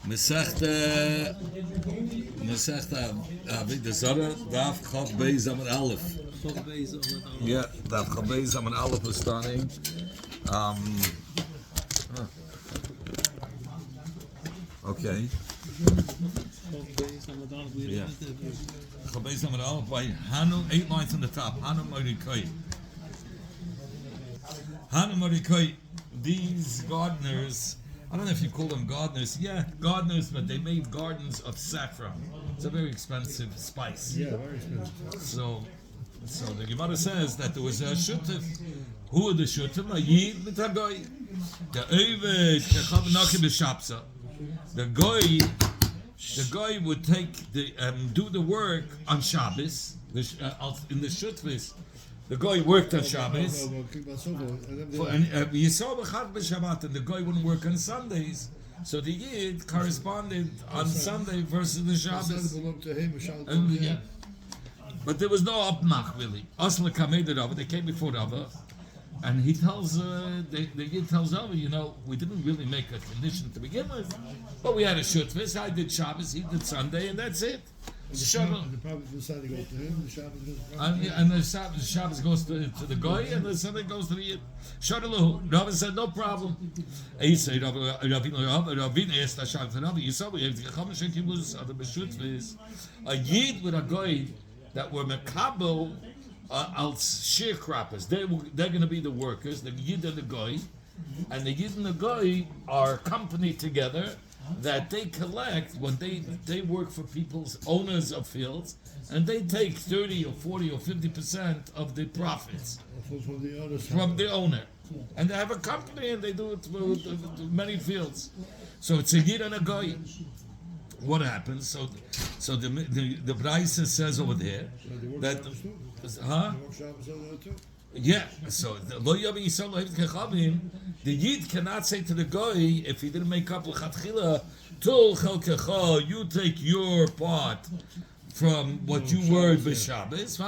Mesechta Avoda zara daf chav beis amud aleph. Yeah, daf chav beis amud aleph is starting. Okay. Yeah. Chav beis amud aleph by Hanu, 8 lines on the top. Hanu Mordechai. Hanu Mordechai. These gardeners, I don't know if you call them gardeners. Yeah, gardeners, but they made gardens of saffron. It's a very expensive spice. Yeah, very expensive. So the Gemara says that there was a shutif. Who are the shutim? A yid with a goy. The oved kechav nakim b'shapsa. The guy would take the do the work on Shabbos. In the shutfis, the guy worked on Shabbos. And the guy wouldn't work on Sundays. So the Yid corresponded on Sunday versus the Shabbos. Yeah. But there was no upmach really. Asla kamed Rava, they came before Rava, and he tells the Yid tells Rava, we didn't really make a condition to begin with, but we had a shutfis. I did Shabbos, he did Sunday, and that's it. The Prophet decided to go to him. The Shabbos goes to and the Shabbos goes to the guy, and the Sunday goes to the Yid. Shadalahu. Rabbi said, no problem. He said, Ravina asked Hashem to Rabbi, you saw we have the Chamisha Kibbutz of the Beshutvis, a Yid with a guy that were Mekabel al sharecroppers. They're going to be the workers, the Yid and the guy, and the Yid and the guy are accompanied together. That they collect when they work for people's owners of fields, and they take 30 or 40 or 50% of the profits from the owner, and they have a company and they do it with many fields. So it's a yid and a guy. What happens? So the Braisa says over there that yeah, so the Yid cannot say to the guy, if he didn't make up l'chatchila, Tul chelkecha, you take your part from what you were b'Shabbos,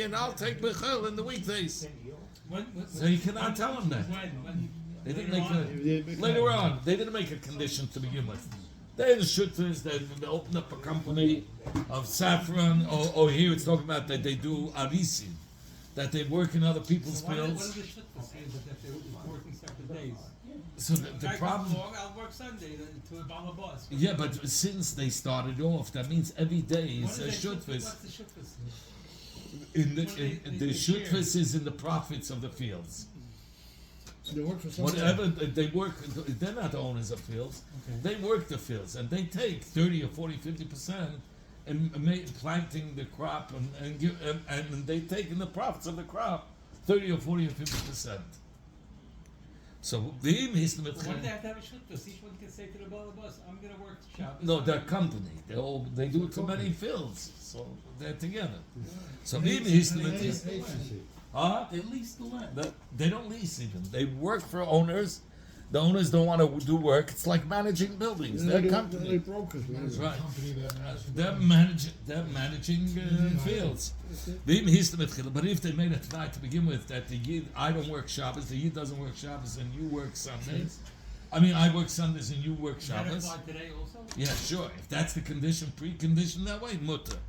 and I'll take b'chel in the weekdays. So you cannot tell him that. They didn't make later on, they didn't make a condition to begin with. They the shutras, they opened up a company of saffron, or here it's talking about that they do arisim. That they work in other people's fields. What are the shuttas saying that they're working separate days? So the problem. I'll work Sunday to a Bala boss. Yeah, but since they started off, that means every day is a shutfis. What's the shuttas? The shutfis is in the profits of the fields. They work for somebody. Whatever they work, they're not the owners of fields. Okay. They work the fields, and they take 30 or 40, 50%. And planting the crop, and they take in the profits of the crop 30 or 40 or 50%. So why do they have to have a shuttas? Each one can say to the Bala boss, I'm going to work Shabbos. No, they're company. They do it for many fields, so they're together. So They lease the land. They don't lease even. They work for owners. The owners don't want to do work. It's like managing buildings. They're company. They're brokers. That's right. They're managing fields. But if they made it tonight to begin with, that the Yid, I don't work Shabbos, the Yid doesn't work Shabbos, and you work Sundays. I mean, I work Sundays and you work Shabbos. Is that applied today also? Yeah, sure. If that's the condition, precondition that way, mutter.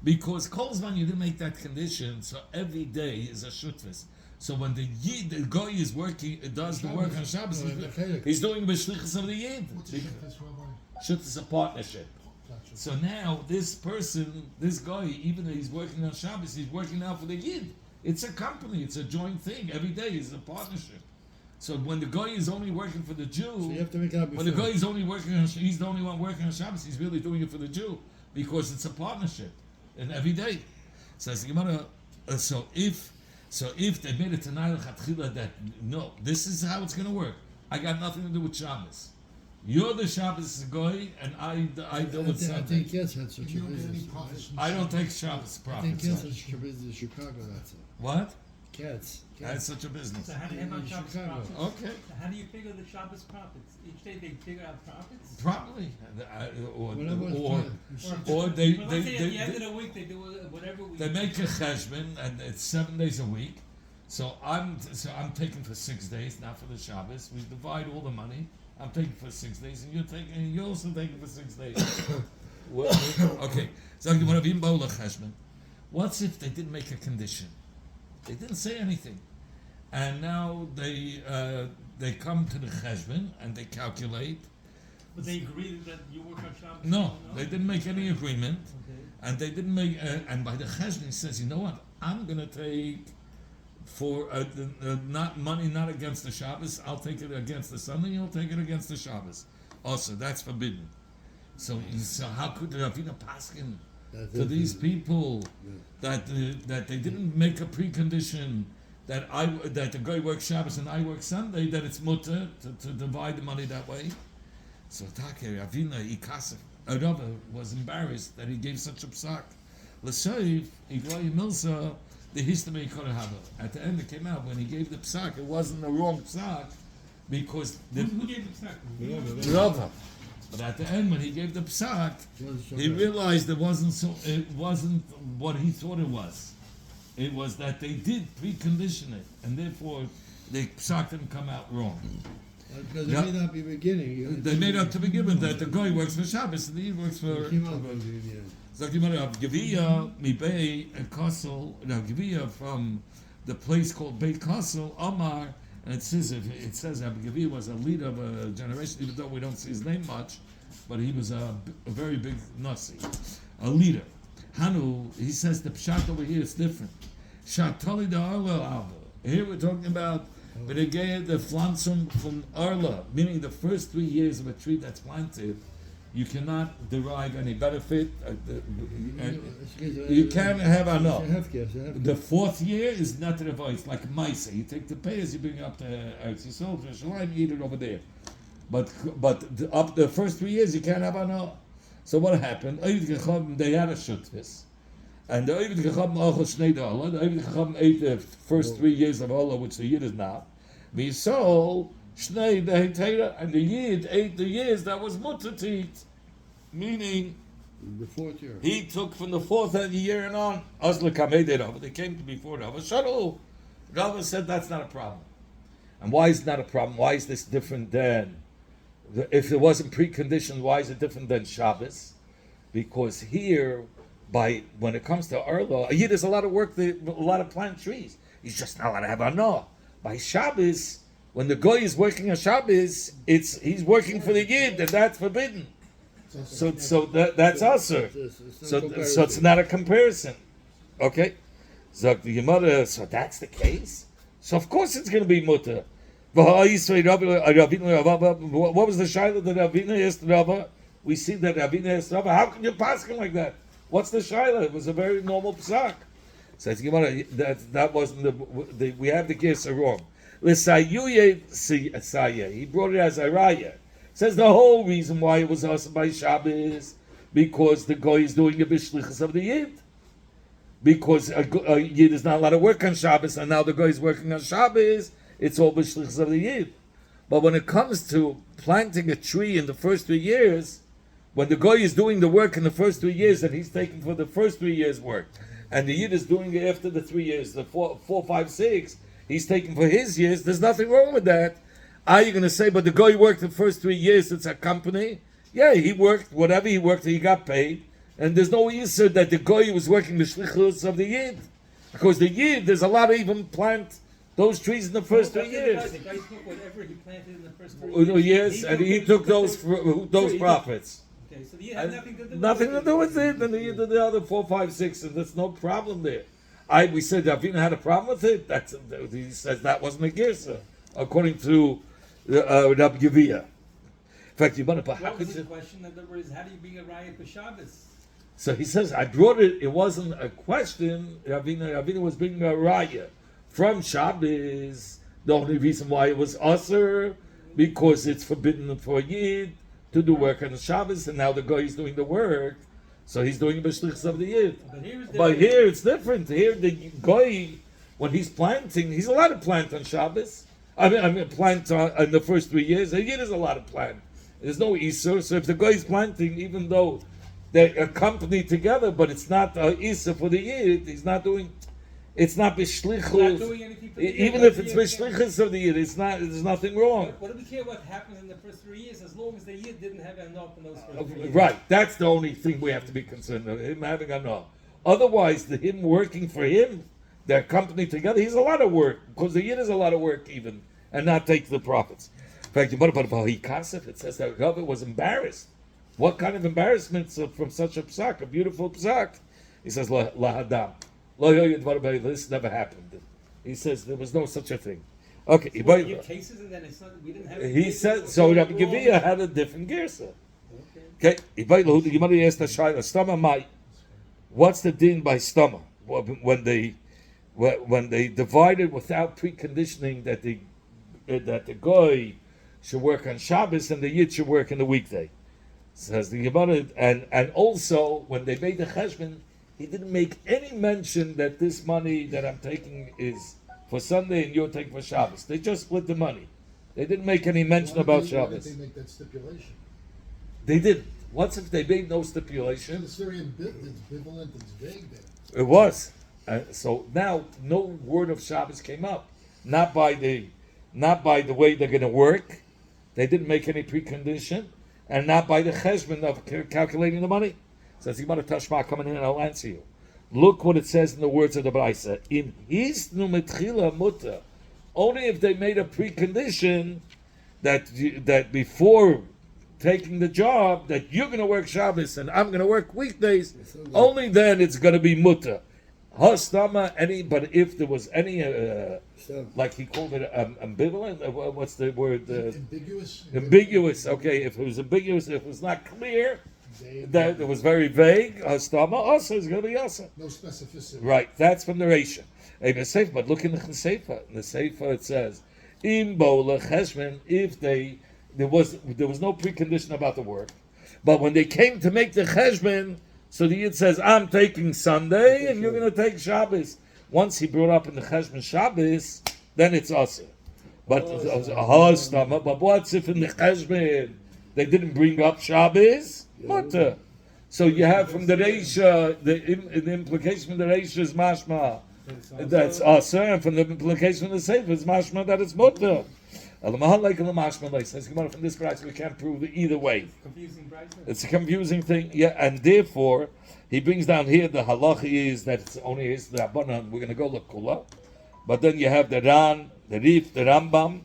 Because Kolzman, you didn't make that condition, so every day is a shutvis. So when the guy is working, does the work on Shabbos, he's doing b'shlichus of the Yid. Shut is a partnership. So now this person, this guy, even though he's working on Shabbos, he's working now for the Yid. It's a company, it's a joint thing. Every day is a partnership. So when the guy is only working for the Jew, so you have to make out when the guy is only working on, he's the only one working on Shabbos, he's really doing it for the Jew because it's a partnership. And every day. Says the Gemara, so if they made it tonight that no, this is how it's going to work. I got nothing to do with Shabbos. You're the Shabbos guy, and I deal with Sunday. I think Yes had such a business. I don't take Shabbos profits. I think Yes had such a business in Chicago. That's it. What? Cats. That's such a business. So how do you have Shabbos profits? Okay. So how do you figure the Shabbos profits? Each day they figure out profits? Probably. Or they at the end of the week they do whatever we. They make a cheshbon, and it's 7 days a week. So I'm taking for 6 days, not for the Shabbos. We divide all the money. I'm taking for 6 days, and you're also taking for 6 days. Okay. So what's if they didn't make a condition? They didn't say anything, and now they come to the cheshbon and they calculate. But they agreed that you work on Shabbos? No, they didn't make any agreement, Okay. and they didn't make. And by the cheshbon, he says, you know what? I'm gonna take for not money, not against the Shabbos. I'll take it against the Sunday. You'll take it against the Shabbos. Also, that's forbidden. So how could Ravina Paskin to these people that they didn't make a precondition that the guy works Shabbos and I work Sunday, that it's mutter to divide the money that way? So Ravina Rava was embarrassed that he gave such a psak. L'sayif Igloy Milsa the history could have. At the end, it came out when he gave the psak. It wasn't the wrong psak because Who gave the psak? Rava. But at the end, when he gave the psak, he realized it wasn't what he thought it was. It was that they did precondition it, and therefore the psak didn't come out wrong. Because it may not be beginning. They made up to begin with that the guy works for Shabbos and he works for. Sagt die Gemara, Gevia mi Bei Kassel, Gevia from the place called Beit Kassel, Amar, and it says Gevia was a leader of a generation, even though we don't see his name much, but he was a very big Nasi, a leader. Hanu, he says the pshat over here is different. Shatali da Arla Alba. Here we're talking about the pflanzung from Arla, meaning the first 3 years of a tree that's planted. You cannot derive any benefit. You can't have anah. The 4th year is not a voice, like Maisa. You take the payers, you bring it up to Eretz Yisrael, Yerushalayim, you eat it over there. But up the first 3 years, you can't have anah. So what happened? They had a shutvis. And the Ovid Gecham Achel Shnei Da'ala, the Ovid Gecham ate the first 3 years of Allah, which the Yid is not. V'Yisrael Shnei Dehetera, and the Yid ate the years that was mutter to eat. Meaning, the 4th year. he took from the 4th year and on. Asla Kamei Rava, they came to before Rava. Shalu, Rava said that's not a problem. And why is it not a problem? Why is this different than, if it wasn't preconditioned, why is it different than Shabbos? Because here, when it comes to Arla, a Yid has a lot of work, a lot of plant trees. He's just not allowed to have anah. By Shabbos, when the goy is working on Shabbos, he's working for the Yid, and that's forbidden. So that's also. So it's not a comparison. Okay? So the Gemara, so that's the case? So of course it's going to be mutter. What was the shaila that Ravina asked Rava? We see that Ravina asked Rava, how can you pass him like that? What's the shaila? It was a very normal psak. So the Gemara, that wasn't we have the gesa wrong. He brought it as a raya. Says the whole reason why it was also by Shabbos because the goy is doing a bishlichus of the Yid. Because a Yid is not allowed to work on Shabbos, and now the goy is working on Shabbos, it's all bishlichus of the Yid. But when it comes to planting a tree in the first 3 years, when the goy is doing the work in the first 3 years, and he's taking for the first 3 years' work, and the Yid is doing it after the 3 years, the 4, 5, 6, he's taking for his years, there's nothing wrong with that. Are you going to say, but the guy worked the first 3 years, it's a company? Yeah, he worked, whatever he worked, he got paid. And there's no answer that the guy was working the shlichus of the Yid. Because the Yid, there's a lot of even plant those trees in the first 3 years. The guy took whatever he planted in the first 3 years. Yes, and he took those profits. Okay, so the Yid had nothing to do with it. Nothing to do with it, and the Yid did the other 4, 5, 6, and there's no problem there. We said Ravina had a problem with it. He says that wasn't a girsa, according to Rabbi Gevia. In fact, you want to put. What was the question? In other words, how do you bring a riot for Shabbos? So he says, I brought it. It wasn't a question. Ravina was bringing a raya from Shabbos. The only reason why it was usher because it's forbidden for a Yid to do work on the Shabbos, and now the guy is doing the work. So he's doing b'shlichus of the Yid. But here it's different. Here the guy, when he's planting, he's allowed to plant on Shabbos. I mean plant in the first 3 years. The Yid is allowed to plant. There's no Isur. So if the guy is planting, even though they accompany together, but it's not Isur for the Yid, he's not doing. It's not Not b'shlichus. doing anything for the Even year, if it's the year- b'shlichus of the Yid, it's not. There's nothing wrong. What do we care what happens in the first 3 years as long as the year didn't have enough in those first 3 years? Right. That's the only thing we have to be concerned with. Him having a no. Otherwise, him working for him, their company together, he's a lot of work because the Yid is a lot of work even, and not take the profits. In fact, it says that Rava was embarrassed. What kind of embarrassment from such a psak, a beautiful psak? He says, lahadam. This never happened. He says there was no such a thing. Okay, Well, you cases and then it's not, we didn't have. he cases, said it's so. all Rabbi wrong. Gevia had a different gersa. Okay. Okay, the Gemara asked the Shaila, Stama Mai, what's the din by Stama when they divided without preconditioning that the goy should work on Shabbos and the Yid should work in the weekday? Says the Gemara, and also when they made the cheshbon, he didn't make any mention that this money that I'm taking is for Sunday and you're taking for Shabbos. They just split the money. They didn't make any mention about Why Shabbos. did they make that stipulation? They didn't. What's if they made no stipulation? It's very ambivalent, it's vague there. It was. So now no word of Shabbos came up. Not by the way they're going to work. They didn't make any precondition, and not by the cheshbon of calculating the money. Says Yimara Tashma, come in here and I'll answer you. Look what it says in the words of the Braisa. In his numetchila muta, only if they made a precondition that before taking the job that you're going to work Shabbos and I'm going to work weekdays, only then it's going to be muta. Hastama but if there was any like he called it ambivalent, what's the word? Ambiguous? Ambiguous. Okay, if it was ambiguous, if it was not clear, that it was very vague. Hastama also is going to be also. No specificity. Right, that's from the Reisha. But look in the Seifa. In the Seifa it says, "Im bo lecheshbon." If there was no precondition about the work, but when they came to make the cheshbon, so the Yid says, "I'm taking Sunday and you're going to take Shabbos." Once he brought up in the cheshbon Shabbos, then it's also. But but what's if in the cheshbon they didn't bring up Shabbos? Mutter. So you have from the Reisha, the implication from the Reisha is mashma. That's asa, and from the implication of the Sefer is mashma that it's mutter. Says Gemara from this price we can't prove it either way. Confusing Braisa. It's a confusing thing, yeah, and therefore he brings down here the halacha is that it's only his the Rabbanan. We're going to go look kula, but then you have the Ran, the Rif, the Rambam,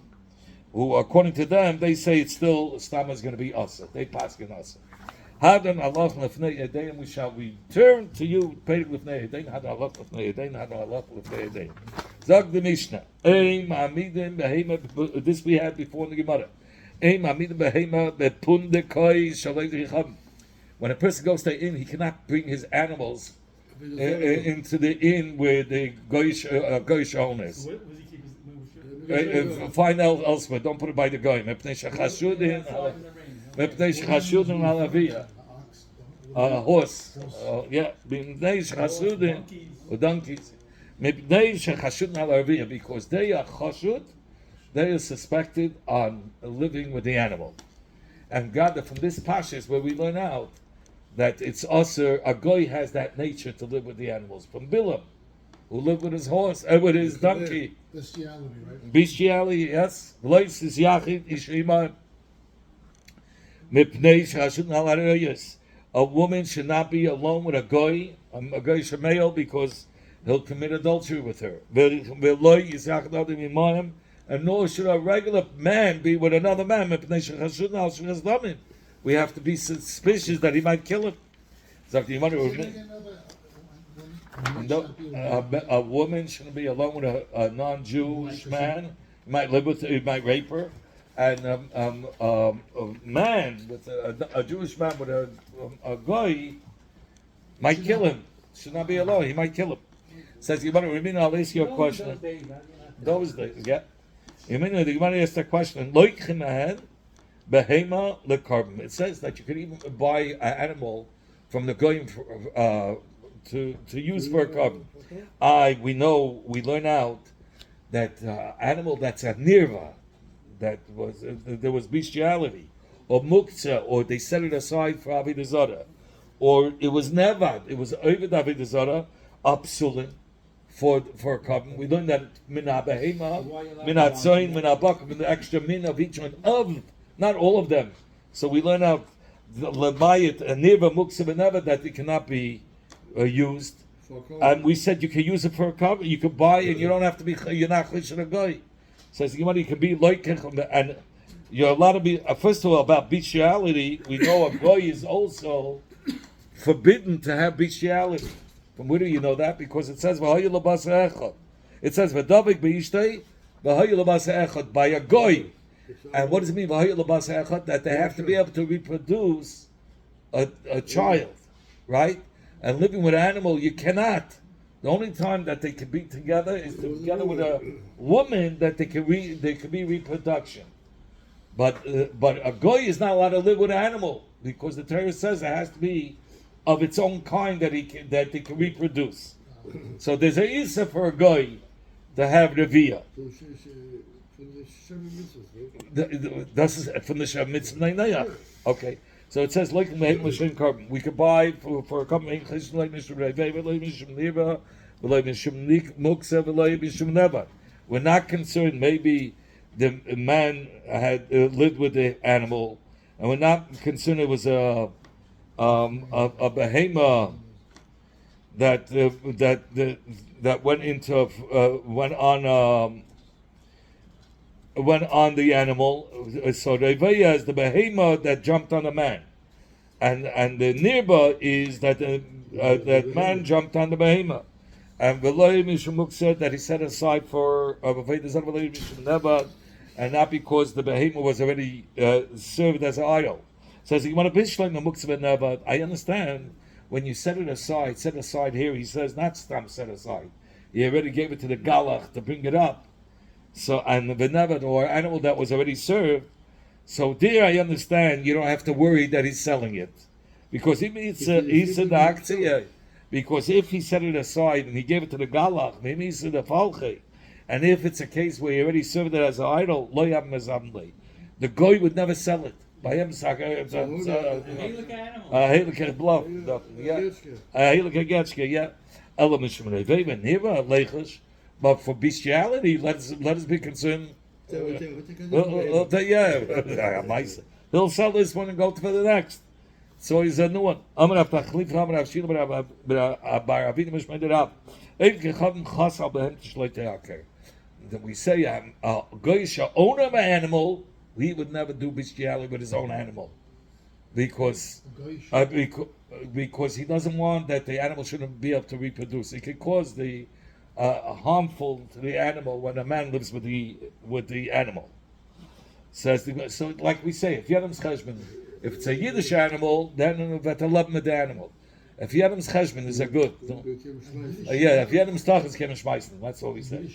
who according to them they say it's still Stama is going to be asa. They pass in asa. Hadan Allah lefnei yadein, we shall return to you. Peirik lefnei yadein. Hadan Allah lefnei yadein. Hadan Allah lefnei yadein. Zag the Mishnah. Ein ma'amidim behema. This we had before in the Gemara. Ein ma'amidim behema bepundekoi shalei dicham. When a person goes to the inn, he cannot bring his animals into the inn where the goyish owners. Where does he keep his? Find out elsewhere. Don't put it by the goy. Mepnei shechashudin. Mepnei shechashudin alaviyah. Horse. Yeah. Mepnei shechashudin or donkeys. Mepnei shechashudin alaviyah, because they are chashud. They are suspected on living with the animal. And God, from this pasha is where we learn out that it's also a goy has that nature to live with the animals. From Bilam, who lived with his horse, with his donkey. Bestiality, right? Bestiality, yes. V'lois is yachid ishima. Mipnei shashut nalarayos. A woman should not be alone with a goy shemeel, because he'll commit adultery with her. V'loi is yachid adim imayim. And nor should a regular man be with another man. We have to be suspicious that he might kill him. A woman shouldn't be alone with a non-Jewish man. He might live with her, he might rape her. And a man, with a Jewish man with a guy, might kill him. Should not be alone, he might kill him. Says, I'll ask you a question. Those days, yeah. The Gemara asked a question. It says that you could even buy an animal from the goyim to use for a carbon. We learn out that animal that's a nirva, that was there was bestiality, or muktzah, or they set it aside for avodah zara, or it was nevad, it was over avodah zara, apsulin. for a carbon. We learned that min behema, min atzoin, min abak, min the extra min of each one of, not all of them. So we learn out the lemayit and neva muksa beneva that it cannot be used. And we said you can use it for a carbon. You could buy and you don't have to be. You're not chlishin a guy. Says you can be like and you're allowed to be. First of all, about bestiality, we know a guy is also forbidden to have bestiality. From where do you know that? Because it says v'hayu labasa echad. It says v'davik b'ishtei v'hayu labasa echad by a goy. And what does it mean v'hayu labasa echad? That they have to be able to reproduce a child, right? And living with an animal, you cannot. The only time that they can be together is together with a woman that they can be reproduction. But a goy is not allowed to live with an animal because the Torah says it has to be of its own kind that they can reproduce. So there's a isa for a goy to have revia. This is from the Shem Mitzvah. Okay. So it says like carbon. We could buy for a couple we're not concerned maybe the man had lived with the animal, and we're not concerned it was a behema that went on the animal. So reveya is the behema that jumped on the man, and the nirba is that that man jumped on the behema. And Veloy Mishumuk said that he set aside for and not because the behemoth was already served as an idol. So you want to bishlang the muktzah nevad. I understand when you set aside here. He says not stam set aside. He already gave it to the galach to bring it up. So and the benevad or animal that was already served. So there I understand you don't have to worry that he's selling it because he's the aktziyah. Because if he set it aside and he gave it to the galach, maybe he's the falche. And if it's a case where he already served it as an idol, lo yam mezamle, the goy would never sell it. By him, bluff. But for bestiality, let us be concerned. He'll sell this one and go for the next. So he's a new one. That we say a goyish owner of an animal, he would never do bestiality with his own animal, because he doesn't want that the animal shouldn't be able to reproduce. It could cause the harmful to the animal when a man lives with the animal. So like we say, if Yadam's cheshbon, if it's a Yiddish animal, then better love with the animal. If Yadam's cheshbon is a good, if Yadam's tachas can shmeisen, that's all we say.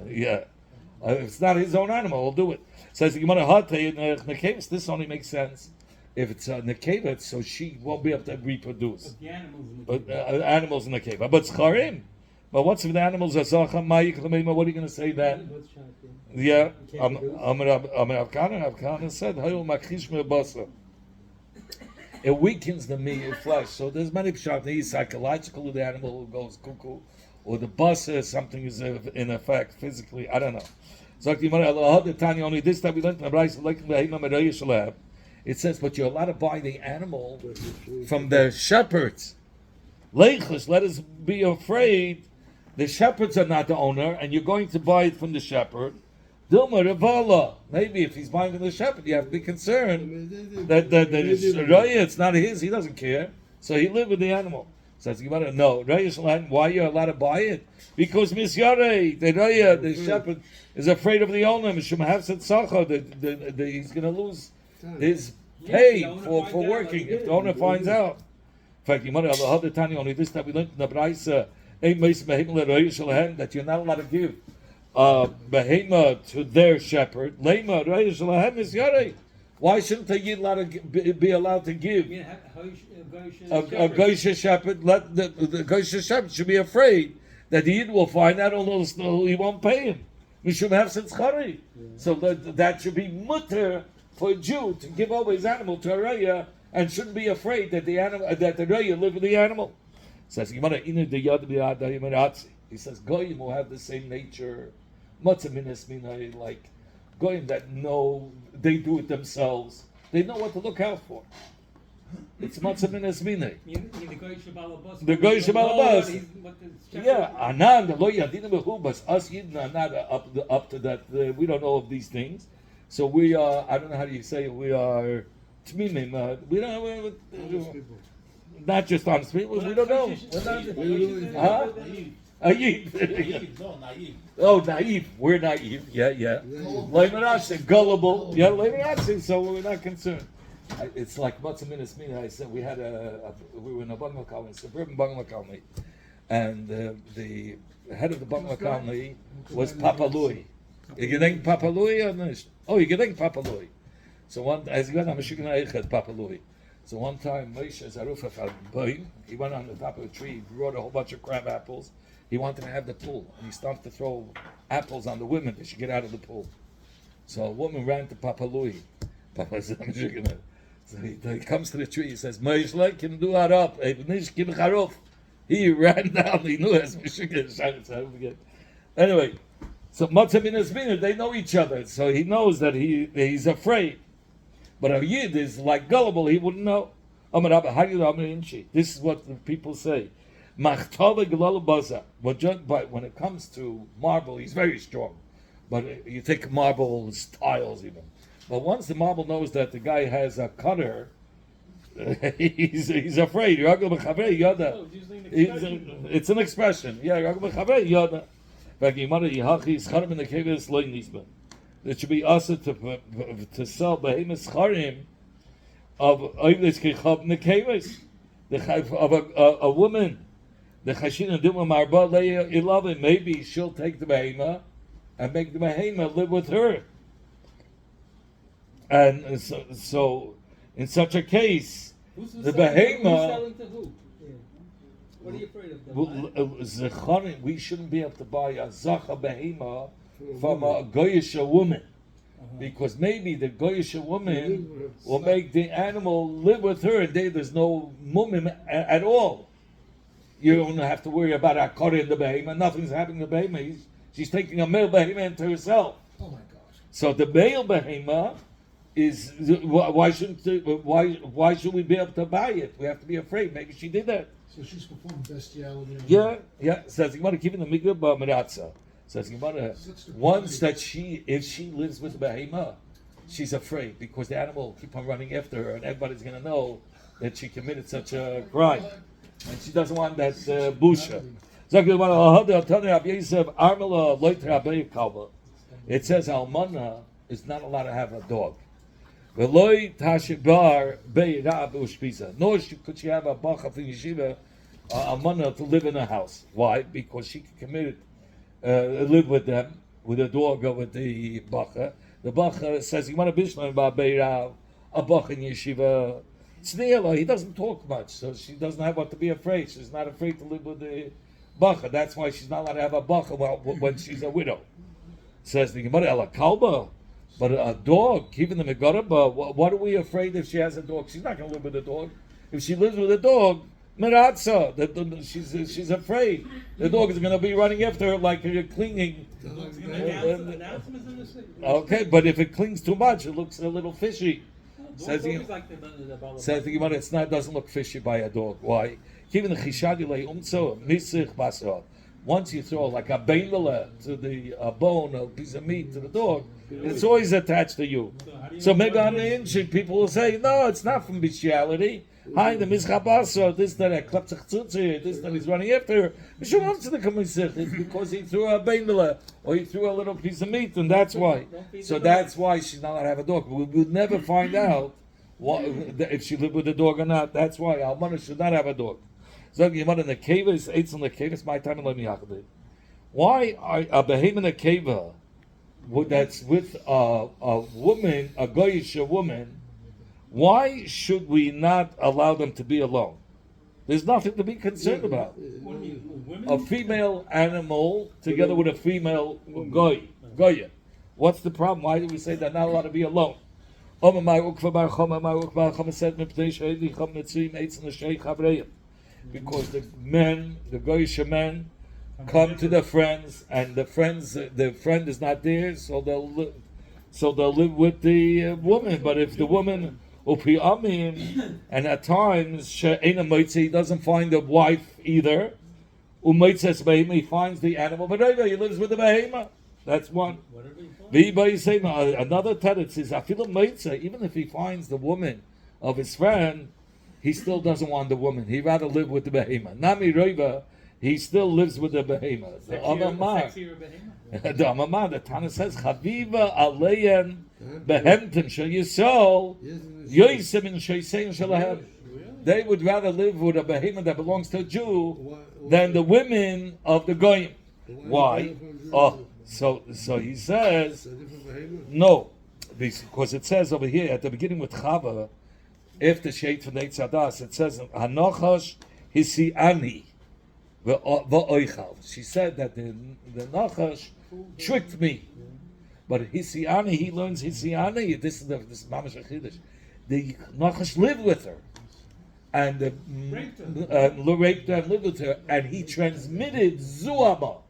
If it's not his own animal, we'll do it. Says the Gemara Hatay in Nekevus, this only makes sense if it's a Nekevus, so she won't be able to reproduce. But animals in the Nekevus. But Scharim. But what's if the animals are Zacha, Mayik, what are you going to say then? Yeah, Avkana said, Hayul Machish Mebasa. It weakens the meat flesh. So there's many pshat. He's psychological with the animal who goes cuckoo, or the bus something is in effect physically. I don't know. Only this time we learned it says, but you're allowed to buy the animal from the shepherds. Leichus, let us be afraid. The shepherds are not the owner, and you're going to buy it from the shepherd. Dilma Revala. Maybe if he's buying from the shepherd, you have to be concerned that it's not his. He doesn't care, so he lived with the animal. So you want to know why you're allowed to buy it? Because Misyare, the shepherd is afraid of the owner. He's going to lose his pay for working if the owner finds out. In fact, you want to Tanya only this time we learned in the Braisa that you're not allowed to give behema to their shepherd. Why shouldn't they be allowed to give a Goyish shepherd? Let the Goyish shepherd should be afraid that the Yid will find out, although he won't pay him. We should have sinchari. So that should be mutter for a Jew to give over his animal to a raya, and shouldn't be afraid that the raya live with the animal. Says He says goyim will have the same nature, matzah minas minay, like goyim that know they do it themselves. They know what to look out for. It's matzah minas minay. You mean the guy Shabbat bus? The guy Shabbat bus. Yeah. Yeah, anan the lo yadinu behu, but us yidden are not up to that. We don't know of these things, so we are. I don't know how do you say it. We are tmimim. We don't. Honest people. Not just honest people. We don't know. Huh? Naive. No, naive. Oh, naive. We're naive. Yeah. Leimanatsin, gullible. Yeah, leimanatsin. So we're not concerned. It's like matzah minas mina. I said we had we were in a bungalow colony, suburban bungalow colony, and the head of the bungalow colony was Papa Louis. You think Papa Louis or not? Oh, you think Papa Louis. So as you went on Papa Louis. So one time Moshe Zarufah he went on the top of a tree, he brought a whole bunch of crab apples. He wanted to have the pool, and he started to throw apples on the women. They should get out of the pool. So a woman ran to Papa Louis. Papa said, so he comes to the tree. He says, "Moshe, can do it up? He ran down. He knew as Anyway, so Matzah Minas Mina, they know each other. So he knows that he's afraid. But a Yid is like gullible. He wouldn't know. This is what the people say. But when it comes to marble, he's very strong. But you take marble tiles even. But once the marble knows that the guy has a cutter, he's afraid. It's an expression. It should be also to sell behemoth charim of a woman. The chashin duma marba leia 11. Maybe she'll take the behema and make the behema live with her. And so in such a case, the behema. Who's selling to who? Yeah. What are you afraid of? We shouldn't be able to buy a zacha behema from a goyish woman, because maybe the goyish woman will make the animal live with her, and there's no mumim at all. You don't have to worry about a kori in the behema. Nothing's happening to the behema. She's taking a male behema into herself. Oh my gosh. So the male behema is why should we be able to buy it? We have to be afraid. Maybe she did that. So she's performing bestiality. Yeah. Says you want to keep in the mikvah b'meratza. Says you want to once that if she lives with behema, she's afraid because the animal will keep on running after her, and everybody's going to know that she committed such a crime, and she doesn't want that busha. It says almana is not allowed to have a dog. Nor could she have a bacha from yeshiva, almana, to live in a house. Why? Because she could commit live with them, with a dog or with the bacha. The bacha says, you want to bishlam about beirav, a bacha in yeshiva. Tzniela, he doesn't talk much, so she doesn't have what to be afraid. She's not afraid to live with the bacha. That's why she's not allowed to have a bacha when she's a widow. Says the Gemara, ela kalba, but a dog, keeping the megaraba, what are we afraid if she has a dog? She's not going to live with a dog. If she lives with a dog, meratza, she's afraid. The dog is going to be running after her like you're clinging. Okay, but if it clings too much, it looks a little fishy. Says the Gemara, it doesn't look fishy by a dog. Why? Once you throw like a beinele to the bone, a piece of meat to the dog, it's always attached to you. So maybe on the inside, people will say, no, it's not from bestiality. Hi, the mizchabasa, this that this that he's running after her. It's because he threw a beinele or he threw a little piece of meat, and that's why. So that's why she's not allowed to have a dog. We'll never find out if she lived with a dog or not. That's why Almana should not have a dog. So the Gemara in the keva eight on the keva. My time and let me yachid. Why are a behem in a keva that's with a woman, a goyish woman? Why should we not allow them to be alone? There's nothing to be concerned about. A female animal together with a female goya. What's the problem? Why do we say they're not allowed to be alone? Because the men, the goyish men, come to the friends, and the friend is not there, so they'll live with the woman. But if the woman upi amin, and at times she'ena moitzi, he doesn't find a wife either. Umoitzes behema, he finds the animal, but he lives with the behema. That's one. Another tenet is afilu moitze, even if he finds the woman of his friend, he still doesn't want the woman. He'd rather live with the behema. Nami roiva, he still lives with the behema. The Amamah, the Tana says, Chaviva aleyen behemtim sheyisol yoisim in sheisein shalahem. They would rather live with a behema that belongs to a Jew than the women of the goyim. Why? Oh, so he says no, because it says over here at the beginning with Chava, after Sheit from Eitz Hadas, it says Hanochash hisiani v'oichal. She said that the Nachash tricked me, but hisiani, he learns hisiani. This is Mamash Achidish. The Nachash lived with her and raped her and lived with her, and he transmitted zuama.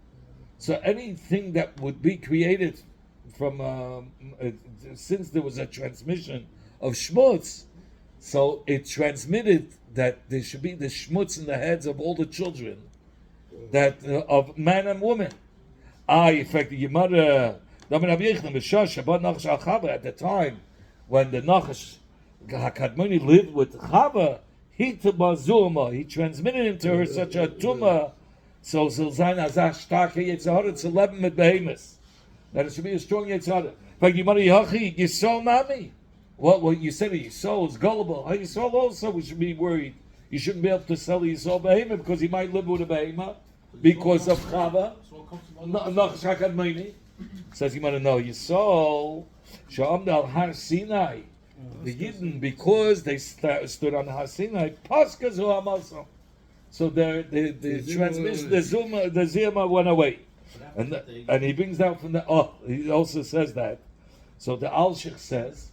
So anything that would be created from since there was a transmission of shmutz, so it transmitted that there should be the shmutz in the heads of all the children, that of man and woman. In fact, the Gemara at the time when the Nachash Hakadmoni lived with Chava, he transmitted into her such a tumah. So Zilzain Azah Shtake Yetzahara to Leben mit Behemoth. That it should be a strong Yetzahara. In fact, Yisrael Nami. What you said, Yisrael is gullible. Yisrael also, we should be worried. You shouldn't be able to sell Yisrael Behemoth because he might live with a Behemoth because of Chava. Nachash HaKadmoni. Says you might know Yisrael Sha'amd al Har Sinai. The Yidden, because they stood on Har Sinai, Pascha Zu HaMasam. So the transmission, the zima went away, and he brings down from the. Oh, he also says that. So the Alshich says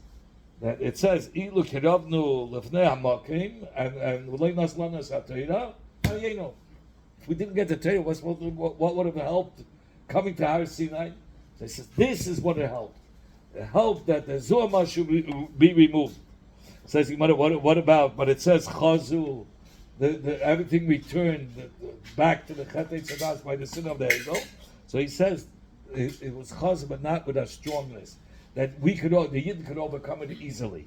that it says ilu kiravnu lefnei hamakim and v'leinas lanas hatayra. If we didn't get the Torah, what would have helped coming to Har Sinai? So he says this is what it helped. It helped that the zuma should be removed. Says he what about? But it says chazu. Everything returned back to the Chetei Tzadas by the sin of the ego. So he says it was chaz, but not with a strongness that the Yid could overcome it easily.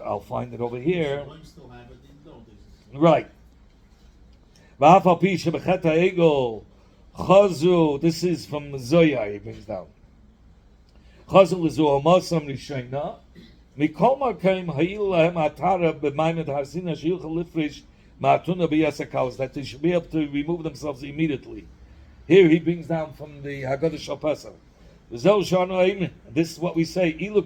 I'll find it over here. Right. This is from Zoya. He brings down. Chazu lezu amasam rishayna. Mikol makim hayil lahem atara b'maymed harsina sheyuchal lifrish. That they should be able to remove themselves immediately. Here he brings down from the Haggadah Shal Pesach. This is what we say. Why is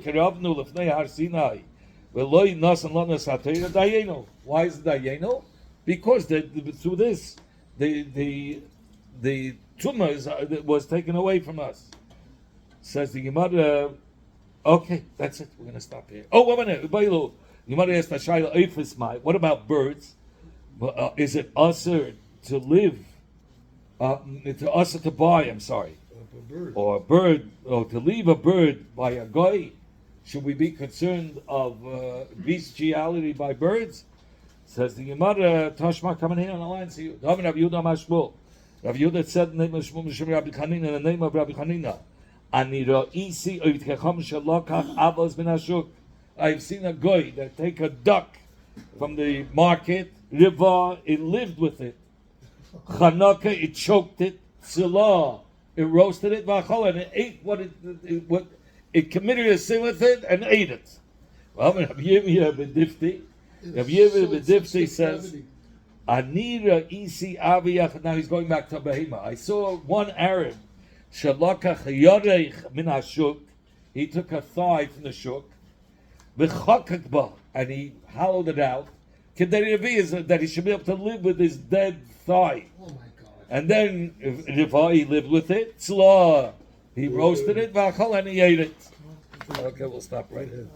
it dayeno? Because through this, the tumor was taken away from us. Says the Gemara. Okay, that's it. We're going to stop here. Oh, wait a minute. Gemara asked Ashayla, what about birds? Is it usher to live? To usher to buy? I'm sorry, or a bird, or to leave a bird by a goy? Should we be concerned of bestiality by birds? Says the Gemara, Tashma, coming here on the line. See you. Rav Yehuda Mashmul. Rav Yehuda said in the name of Shmuel Mishum Rabbi Chanina, in the name of Rabbi Chanina, Ani ra'isi oivtkecham shalokach avos min hashuk. I've seen a goy that take a duck from the market. Riva, it lived with it. Chanaka, it choked it. Tzila, it roasted it. V'achol, and it ate what it committed a sin with it and ate it. Well, Rabbi Yirmiyah B'Difti, Rabbi Yirmiyah B'Difti says, Anira isi aviyach. Now he's going back to Behema. I saw one Arab, Shalakach yoreich min hashuk. He took a thigh from the shuk, v'chakak ba, and he hollowed it out. Is that he should be able to live with his dead thigh. Oh my God. And then if he lived with it, tzla, he roasted it, and he ate it. Okay, we'll stop right here.